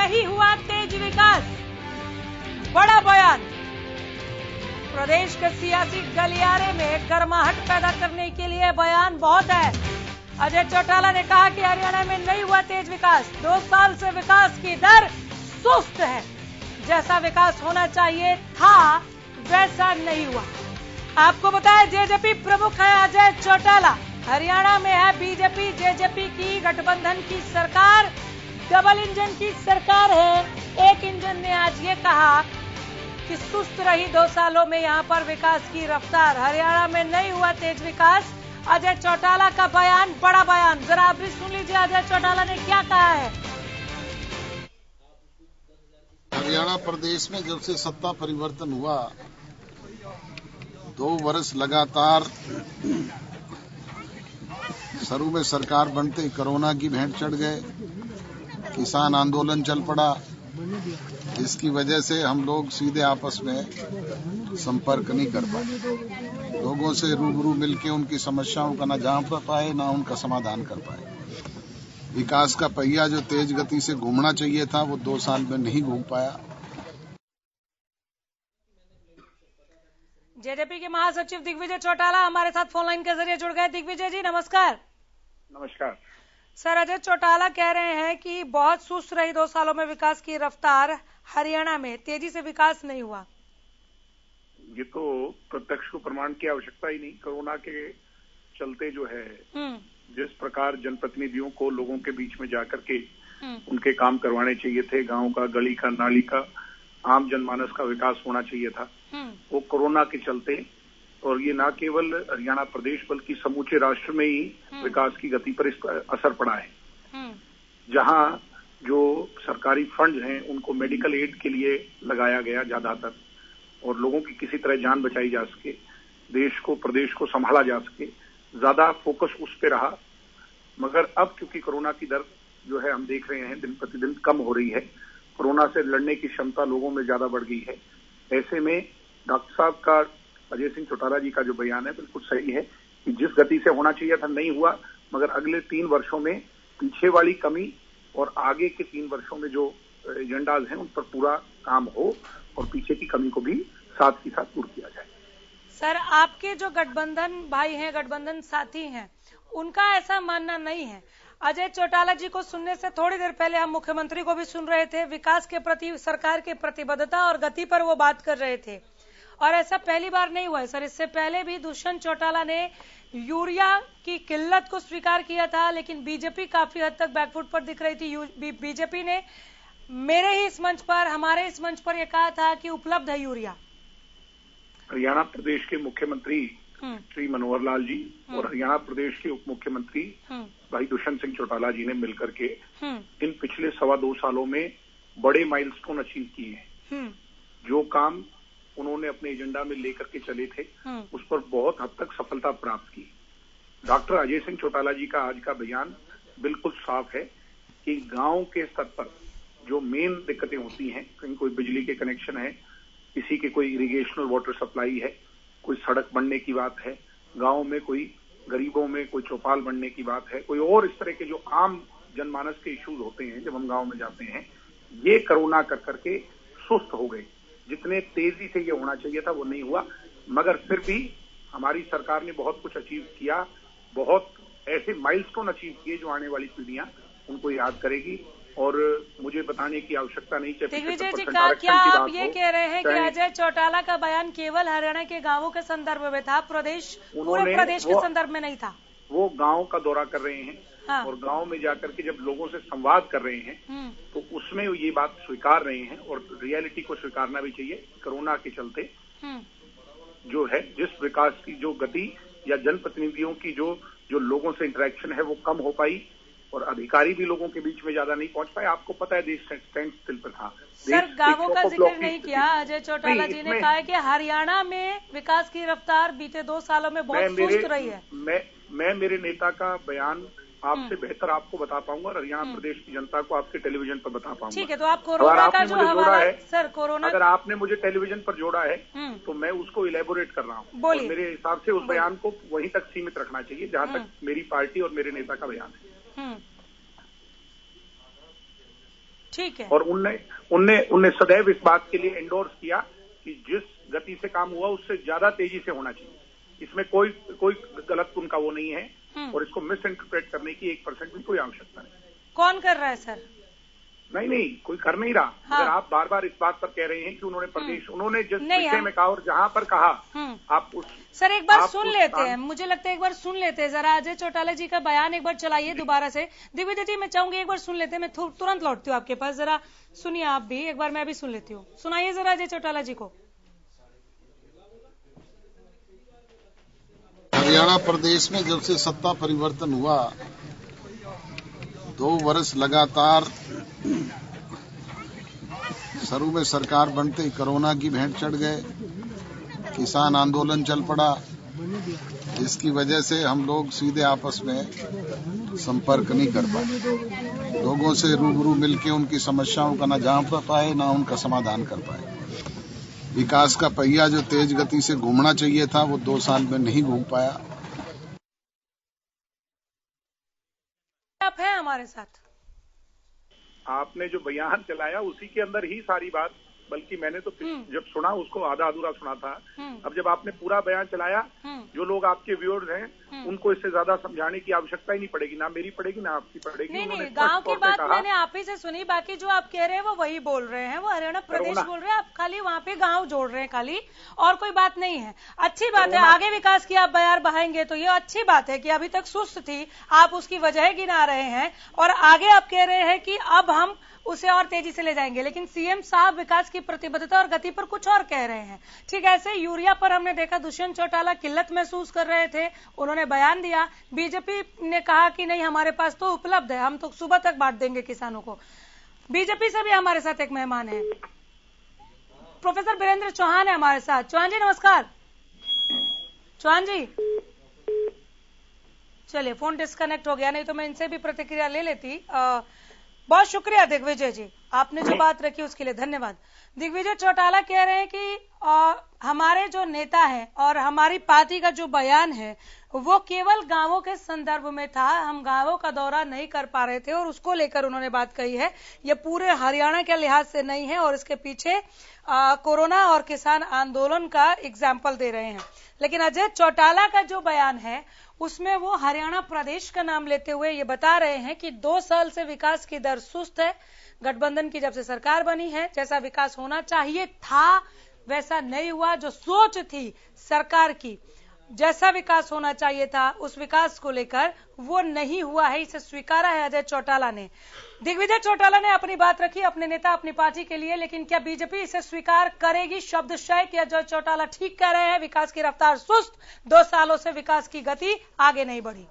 नहीं हुआ तेज विकास, बड़ा बयान। प्रदेश के सियासी गलियारे में गर्माहट पैदा करने के लिए बयान बहुत है। अजय चौटाला ने कहा कि हरियाणा में नहीं हुआ तेज विकास, 2 साल से विकास की दर सुस्त है, जैसा विकास होना चाहिए था वैसा नहीं हुआ। आपको बताया जेजेपी प्रमुख है अजय चौटाला। हरियाणा में है बीजेपी जेजेपी की गठबंधन की सरकार, डबल इंजन की सरकार है। एक इंजन ने आज ये कहा कि सुस्त रही 2 सालों में यहां पर विकास की रफ्तार, हरियाणा में नहीं हुआ तेज विकास। अजय चौटाला का बयान, बड़ा बयान, जरा आप भी सुन लीजिए अजय चौटाला ने क्या कहा है। हरियाणा प्रदेश में जब से सत्ता परिवर्तन हुआ, 2 वर्ष लगातार शुरू में सरकार बनते ही कोरोना की भेंट चढ़ गए, किसान आंदोलन चल पड़ा। इसकी वजह से हम लोग सीधे आपस में संपर्क नहीं कर पाए, लोगों से रूबरू मिलकर उनकी समस्याओं का न जान पाए न उनका समाधान कर पाए। विकास का पहिया जो तेज गति से घूमना चाहिए था वो 2 साल में नहीं घूम पाया। जेजेपी के महासचिव दिग्विजय चौटाला हमारे साथ फोन लाइन के जरिए जुड़ गए। दिग्विजय जी नमस्कार। नमस्कार सर, अजय चौटाला कह रहे हैं कि बहुत सुस्त रही 2 सालों में विकास की रफ्तार, हरियाणा में तेजी से विकास नहीं हुआ। ये तो प्रत्यक्ष को प्रमाण की आवश्यकता ही नहीं। कोरोना के चलते जो है, जिस प्रकार जनप्रतिनिधियों को लोगों के बीच में जाकर के उनके काम करवाने चाहिए थे, गांव का, गली का, नाली का, आम जनमानस का विकास होना चाहिए था, वो कोरोना के चलते, और ये न केवल हरियाणा प्रदेश बल्कि समूचे राष्ट्र में ही विकास की गति पर इसका असर पड़ा है। जहां जो सरकारी फंड हैं उनको मेडिकल एड के लिए लगाया गया ज्यादातर, और लोगों की किसी तरह जान बचाई जा सके, देश को, प्रदेश को संभाला जा सके, ज्यादा फोकस उस पे रहा। मगर अब क्योंकि कोरोना की दर जो है हम देख रहे हैं दिन प्रतिदिन कम हो रही है, कोरोना से लड़ने की क्षमता लोगों में ज्यादा बढ़ गई है। ऐसे में डॉक्टर साहब का, अजय सिंह चौटाला जी का जो बयान है बिल्कुल सही है कि जिस गति से होना चाहिए था नहीं हुआ, मगर अगले 3 वर्षों में पीछे वाली कमी और आगे के 3 वर्षों में जो एजेंडाज हैं उन पर पूरा काम हो और पीछे की कमी को भी साथ ही साथ दूर किया जाए। सर, आपके जो गठबंधन भाई हैं, गठबंधन साथी हैं, उनका ऐसा मानना नहीं है। अजय चौटाला जी को सुनने से थोड़ी देर पहले हम मुख्यमंत्री को भी सुन रहे थे, विकास के प्रति सरकार की प्रतिबद्धता और गति पर वो बात कर रहे थे, और ऐसा पहली बार नहीं हुआ है सर। इससे पहले भी दुष्यंत चौटाला ने यूरिया की किल्लत को स्वीकार किया था, लेकिन बीजेपी काफी हद तक बैकफुट पर दिख रही थी। बीजेपी ने मेरे ही इस मंच पर, हमारे इस मंच पर यह कहा था कि उपलब्ध है यूरिया। हरियाणा प्रदेश के मुख्यमंत्री श्री मनोहर लाल जी और हरियाणा प्रदेश के उप मुख्यमंत्री भाई दुष्यंत सिंह चौटाला जी ने मिलकर के इन पिछले 2.25 सालों में बड़े माइलस्टोन अचीव किए हैं। जो काम उन्होंने अपने एजेंडा में लेकर के चले थे उस पर बहुत हद तक सफलता प्राप्त की। डॉक्टर अजय सिंह चौटाला जी का आज का बयान बिल्कुल साफ है कि गांव के स्तर पर जो मेन दिक्कतें होती हैं, कहीं कोई बिजली के कनेक्शन है, किसी के कोई इरिगेशनल वाटर सप्लाई है, कोई सड़क बनने की बात है, गांव में कोई गरीबों में कोई चौपाल बनने की बात है, कोई और इस तरह के जो आम जनमानस के इश्यूज होते हैं जब हम गांव में जाते हैं, ये कोरोना कर करके सुस्त हो गए। जितने तेजी से ये होना चाहिए था वो नहीं हुआ, मगर फिर भी हमारी सरकार ने बहुत कुछ अचीव किया, बहुत ऐसे माइलस्टोन अचीव किए जो आने वाली पीढ़ियां उनको याद करेगी। और मुझे बताने की आवश्यकता नहीं चाहिए। दिग्विजय जी, क्या आप ये कह रहे हैं कि अजय चौटाला का बयान केवल हरियाणा के गांवों के संदर्भ में था, पूरे प्रदेश के संदर्भ में नहीं था? वो गांव का दौरा कर रहे हैं, हाँ। और गांव में जाकर के जब लोगों से संवाद कर रहे हैं तो उसमें ये बात स्वीकार रहे हैं, और रियलिटी को स्वीकारना भी चाहिए। कोरोना के चलते जो है जिस विकास की जो गति या जनप्रतिनिधियों की जो लोगों से इंटरेक्शन है वो कम हो पाई, और अधिकारी भी लोगों के बीच में ज्यादा नहीं पहुंच पाए। आपको पता है देश स्टैंड स्टिल पर था। सर, गांवों का जिक्र नहीं किया। अजय चौटाला जी ने कहा कि हरियाणा में विकास की रफ्तार बीते 2 सालों में बहुत सुस्त रही है। मैं मेरे नेता का बयान आपसे बेहतर आपको बता पाऊंगा और हरियाणा प्रदेश की जनता को आपके टेलीविजन पर बता पाऊंगा। ठीक है, तो आप कोरोना का जो हवाला है सर, कोरोना अगर आपने मुझे टेलीविजन पर जोड़ा है तो मैं उसको इलेबोरेट कर रहा हूँ। मेरे हिसाब से उस बयान को वहीं तक सीमित रखना चाहिए जहाँ तक मेरी पार्टी और मेरे नेता का बयान है। ठीक है। और उनने सदैव इस बात के लिए एंडोर्स किया कि जिस गति से काम हुआ उससे ज्यादा तेजी से होना चाहिए। इसमें कोई गलत उनका वो नहीं है और इसको मिस इंटरप्रेट करने की 1% भी कोई आवश्यकता नहीं। कौन कर रहा है सर? नहीं, कोई कर नहीं रहा। हाँ। अगर आप बार बार इस बात पर कह रहे हैं कि उन्होंने जिस विषय में कहा और जहां पर कहा आप उस सर एक बार सुन लेते हैं, मुझे लगता है एक बार सुन लेते हैं जरा। अजय चौटाला जी का बयान एक बार चलाइए दोबारा से। दिग्विजय जी मैं चाहूंगी एक बार सुन लेते हैं, मैं तुरंत लौटती हूँ आपके पास। जरा सुनिए आप भी एक बार, मैं भी सुन लेती हूँ। सुनाइए जरा अजय चौटाला जी को। हरियाणा प्रदेश में जब से सत्ता परिवर्तन हुआ 2 वर्ष लगातार शुरू में सरकार बनते ही कोरोना की भेंट चढ़ गए, किसान आंदोलन चल पड़ा। इसकी वजह से हम लोग सीधे आपस में संपर्क नहीं कर पाए, लोगों से रूबरू मिलकर उनकी समस्याओं का न जान पाए न उनका समाधान कर पाए। विकास का पहिया जो तेज गति से घूमना चाहिए था वो 2 साल में नहीं घूम पाया। आप हैं हमारे साथ, आपने जो बयान चलाया उसी के अंदर ही सारी बात, बल्कि मैंने तो जब सुना उसको आधा अधूरा सुना था। अब जब आपने पूरा बयान चलाया, जो लोग आपके व्यूअर्स हैं उनको इससे ज्यादा समझाने की आवश्यकता ही नहीं पड़ेगी, ना मेरी पड़ेगी ना आपकी पड़ेगी। नहीं, गांव की बात मैंने आप ही से सुनी, बाकी जो आप कह रहे हैं वो वही बोल रहे हैं, वो हरियाणा प्रदेश बोल रहे हैं, आप खाली वहाँ पे गाँव जोड़ रहे हैं खाली, और कोई बात नहीं है। अच्छी बात है, आगे विकास की आप बयान बहाएंगे तो ये अच्छी बात है कि अभी तक सुस्त थी, आप उसकी वजह गिना रहे हैं और आगे आप कह रहे हैं कि अब हम उसे और तेजी से ले जाएंगे। लेकिन सीएम साहब विकास की प्रतिबद्धता और गति पर कुछ और कह रहे हैं। ठीक ऐसे यूरिया पर हमने देखा दुष्यंत चौटाला किल्लत महसूस कर रहे थे, उन्होंने बयान दिया। बीजेपी ने कहा कि नहीं हमारे पास तो उपलब्ध है, हम तो सुबह तक बांट देंगे किसानों को। बीजेपी से भी हमारे साथ एक मेहमान है, प्रोफेसर वीरेंद्र चौहान है हमारे साथ। चौहान जी नमस्कार। चौहान जी चलिए फोन डिस्कनेक्ट हो गया, नहीं तो मैं इनसे भी प्रतिक्रिया ले लेती। बहुत शुक्रिया दिग्विजय जी, आपने जो बात रखी उसके लिए धन्यवाद। दिग्विजय चौटाला कह रहे हैं कि हमारे जो नेता हैं और हमारी पार्टी का जो बयान है वो केवल गांवों के संदर्भ में था, हम गांवों का दौरा नहीं कर पा रहे थे और उसको लेकर उन्होंने बात कही है। ये पूरे हरियाणा के लिहाज से नहीं है और इसके पीछे कोरोना और किसान आंदोलन का एग्जाम्पल दे रहे हैं। लेकिन अजय चौटाला का जो बयान है उसमें वो हरियाणा प्रदेश का नाम लेते हुए ये बता रहे हैं कि 2 साल से विकास की दर सुस्त है। गठबंधन की जब से सरकार बनी है जैसा विकास होना चाहिए था वैसा नहीं हुआ। जो सोच थी सरकार की, जैसा विकास होना चाहिए था उस विकास को लेकर वो नहीं हुआ है, इसे स्वीकारा है अजय चौटाला ने। दिग्विजय चौटाला ने अपनी बात रखी, अपने नेता अपनी पार्टी के लिए, लेकिन क्या बीजेपी इसे स्वीकार करेगी? शब्दशय कि अजय चौटाला ठीक कह रहे हैं, विकास की रफ्तार सुस्त, 2 सालों से विकास की गति आगे नहीं बढ़ी।